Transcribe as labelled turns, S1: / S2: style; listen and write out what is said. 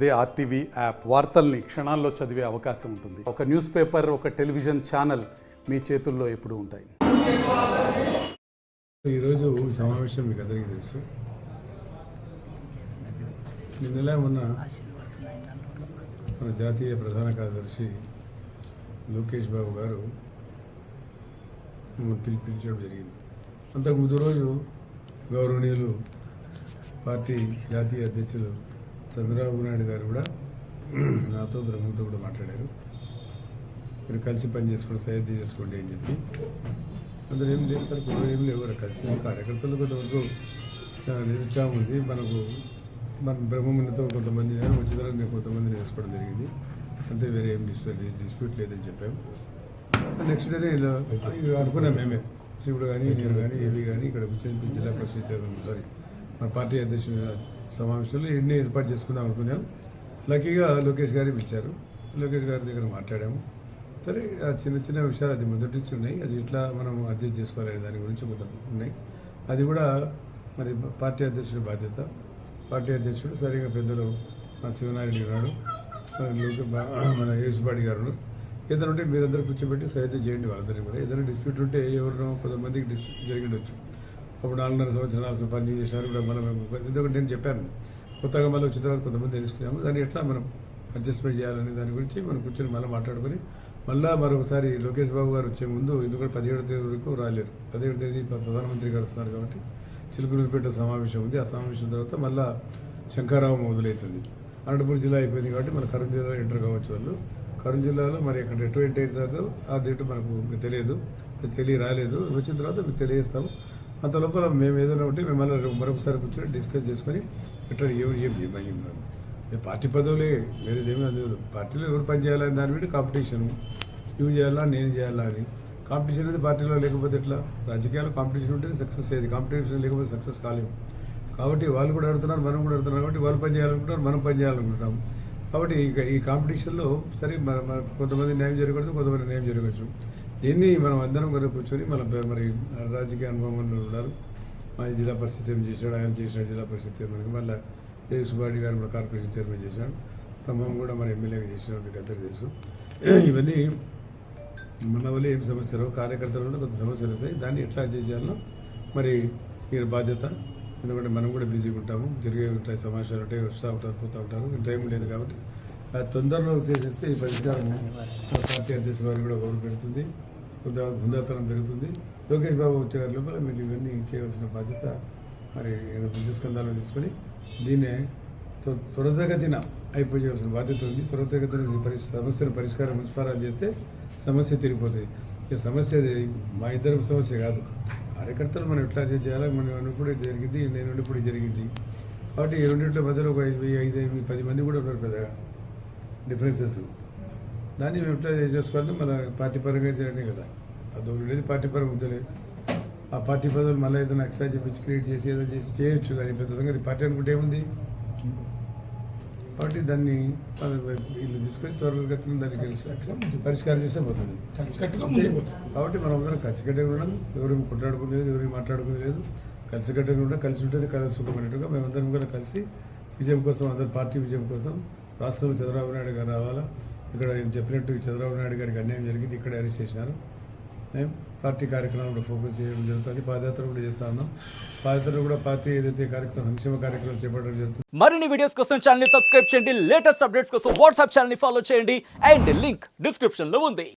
S1: అదే RTV app వార్తల్ని క్షణాల్లో చదివే అవకాశం ఉంటుంది. ఒక న్యూస్ పేపర్, ఒక టెలివిజన్ ఛానల్ మీ చేతుల్లో ఎప్పుడూ ఉంటాయి.
S2: ఈరోజు సమావేశం మీకు అందరికీ తెలుసు. నిన్నలా ఉన్న మన జాతీయ ప్రధాన కార్యదర్శి లోకేష్ బాబు గారు పిలిపించడం జరిగింది. అంతకు ముందు రోజు గౌరవనీయులు పార్టీ జాతీయ అధ్యక్షులు చంద్రబాబు నాయుడు గారు కూడా నాతో బ్రహ్మతో కూడా మాట్లాడారు. మీరు కలిసి పని చేసుకోండి, సహాయం చేసుకోండి అని చెప్పి. అందరూ ఏం చేస్తారు, కొందరు ఏం లేవు. కలిసి కార్యకర్తలు కొంతవరకు నిరుత్సాహం ఉంది. మన బ్రహ్మమునితో కొంతమంది వచ్చిన కొంతమందిని వేసుకోవడం జరిగింది. అంతే, వేరే ఏం డిస్ప్యూట్ లేదని చెప్పాము. నెక్స్ట్ డేనే ఇలా అనుకున్నాం మేమే, శివుడు కానీ నేను కానీ ఏవి కానీ ఇక్కడ కూర్చొని జిల్లా పరిషత్ మన పార్టీ అధ్యక్షుల సమావేశంలో ఎన్ని ఏర్పాటు చేసుకుందాం అనుకున్నాం. లక్కీగా లోకేష్ గారు పిలిచారు. లోకేష్ గారి దగ్గర మాట్లాడాము. సరే, ఆ చిన్న చిన్న విషయాలు అది మొదటి నుంచి ఉన్నాయి. అది ఎట్లా మనం అడ్జస్ట్ చేసుకోవాలనే దాని గురించి కొంత ఉన్నాయి. అది కూడా మరి పార్టీ అధ్యక్షుడి బాధ్యత. పార్టీ అధ్యక్షుడు సరిగా పెద్దలు మన శివనారెడ్డి గారు, మన యేసుబాడి గారు, ఏదైనా ఉంటే మీరందరూ కూర్చోబెట్టి సహాయం చేయండి. వాళ్ళందరినీ కూడా ఏదైనా డిస్ప్యూట్ ఉంటే ఎవరినో కొంతమందికి డిస్ప్యూట్ జరిగిండొచ్చు. అప్పుడు 4.5 సంవత్సరాలు పని చేశారు కూడా. మనం ఎందుకంటే నేను చెప్పాను, కొత్తగా మళ్ళీ వచ్చిన తర్వాత కొంతమంది తెలుసుకున్నాము. దాన్ని ఎట్లా మనం అడ్జస్ట్మెంట్ చేయాలనే దాని గురించి మనం కూర్చొని మళ్ళీ మాట్లాడుకొని మళ్ళీ మరొకసారి లోకేష్ బాబు గారు వచ్చే ముందు, ఎందుకంటే 17వ తేదీ వరకు రాలేరు. 17వ తేదీ ప్రధానమంత్రి గారు వస్తున్నారు కాబట్టి చిలుకూరుపేట సమావేశం ఉంది. ఆ సమావేశం తర్వాత మళ్ళీ శంకరావం మొదలవుతుంది. అనంతపురం జిల్లా అయిపోయింది కాబట్టి మన కర్నూలు జిల్లాలో ఎంటర్ కావచ్చు వాళ్ళు. కర్నూలు జిల్లాలో మరి అక్కడ ఎటువంటి అయిన తర్వాత ఆ డేట్ మనకు తెలియదు, అది రాలేదు. వచ్చిన తర్వాత మీకు తెలియజేస్తాము. అంత లోపల మేము ఏదైనా ఉంటే మేము మరొకసారి కూర్చొని డిస్కస్ చేసుకొని ఎట్లా మేము పార్టీ పదవులే, వేరేదేమీ తెలియదు. పార్టీలో ఎవరు పని చేయాలని దాని మీద కాంపిటీషన్, ఇవి చేయాలా నేను చేయాలా అని. కాంపిటీషన్ అనేది పార్టీలో లేకపోతే ఎట్లా? రాజకీయాల్లో కాంపిటీషన్ ఉంటే సక్సెస్ అయ్యేది, కాంపిటీషన్ లేకపోతే సక్సెస్ కాలేము. కాబట్టి వాళ్ళు కూడా అడుగుతున్నారు, మనం కూడా అడుగుతున్నాం. కాబట్టి వాళ్ళు పని చేయాలనుకుంటున్నారు, మనం పని చేయాలనుకుంటున్నాం. కాబట్టి ఈ కాంపిటీషన్లో సరే మన కొంతమంది న్యాయం జరగవచ్చు, కొంతమంది న్యాయం జరగవచ్చు. దీన్ని మనం అందరం కూడా కూర్చొని మరి రాజకీయ అనుభవం ఉన్నారు. మా జిల్లా పరిషత్ చైర్మన్ చేశాడు, ఆయన చేశాడు జిల్లా పరిషత్ చైర్మన్కి. మళ్ళీ యేసుబాడి గారు మన కార్పొరేషన్ చైర్మన్ చేశాడు. ఖమ్మం కూడా మన ఎమ్మెల్యేగా చేసినాడు, మీకు అందరూ తెలుసు. ఇవన్నీ మన వల్ల ఏం సమస్యలు, కార్యకర్తలు కొంత సమస్యలు వస్తాయి. దాన్ని ఎట్లా చేయాలో మరి మీరు బాధ్యత. ఎందుకంటే మనం కూడా బిజీగా ఉంటాము, జరిగే ఉంటాయి, సమాచారాలు ఉంటాయి, వస్తూ ఉంటారు, పోతూ ఉంటారు. టైం లేదు కాబట్టి అది తొందరలో చేసేస్తే ఈ పరిష్కారం పార్టీ అధ్యక్షుల వారు కూడా గౌరవం పెరుగుతుంది, బృందాతనం పెరుగుతుంది. లోకేష్ బాబు వచ్చే గారి లోపల మీరు ఇవన్నీ చేయవలసిన బాధ్యత మరి స్కందాలను తీసుకొని దీన్నే త్వరితగతిన అయిపోయేవలసిన బాధ్యత ఉంది. త్వరితగతిన సమస్యను పరిష్కారం మున్సిపాలు చేస్తే సమస్య తిరిగిపోతుంది. ఈ సమస్య మా ఇద్దరు సమస్య కాదు, కార్యకర్తలు మనం ఎట్లా చేయాలి. మనం అన్నప్పుడు జరిగింది, నేను ఉన్నప్పుడు జరిగింది. కాబట్టి ఈ రెండింటి మధ్యలో ఒక 5-10 మంది కూడా ఉన్నారు పెద్దగా డిఫరెన్సెస్. దాన్ని మేము ఎట్లా చేసుకోవాలని మన పార్టీ పరంగా చేయాలి కదా. అది లేదు పార్టీ పరంగా ఉందలే. ఆ పార్టీ పదవులు మళ్ళీ ఏదైనా ఎక్స్ట్రా చెప్పించి క్రియేట్ చేసి ఏదో చేసి చేయొచ్చు. కానీ పెద్ద సంగతి పార్టీ అనుకుంటే ఏముంది. కాబట్టి దాన్ని వీళ్ళు తీసుకొని త్వరగతిని దాన్ని పరిష్కారం చేస్తే పోతుంది. కాబట్టి మనం అందరం కలిసికట్టుగా ఉన్నాం. ఎవరు కొట్లాడుకునేది లేదు, ఎవరికి మాట్లాడుకునేది లేదు. కలిసికట్టుగా ఉంటే కలిసి ఉంటుంది, కలిసి సుఖమైనట్టుగా మేమందరం కూడా కలిసి విజయం కోసం, అందరి పార్టీ విజయం కోసం రాష్ట్రంలో చంద్రబాబు నాయుడు గారు రావాలా. ఇక్కడ చెప్పినట్టు చంద్రబాబు నాయుడు గారికి అన్యాయం జరిగింది, ఇక్కడ అరెస్ట్ చేసినారు. మేము పార్టీ కార్యక్రమాలు ఫోకస్ చేయడం జరుగుతుంది. పాదయాత్ర కూడా చేస్తా ఉన్నాం. పాదయాత్ర కూడా పార్టీ ఏదైతే కార్యక్రమం సంక్షేమ కార్యక్రమాలు చేపట్టడం జరుగుతుంది.
S3: మరిన్ని వీడియోస్ కోసం ఛానల్ ని సబ్స్క్రైబ్ చేయండి. లేటెస్ట్ అప్డేట్స్ కోసం వాట్సాప్ ఛానల్ ని ఫాలో చేయండి. అండ్ లింక్ డిస్క్రిప్షన్ లో ఉంది.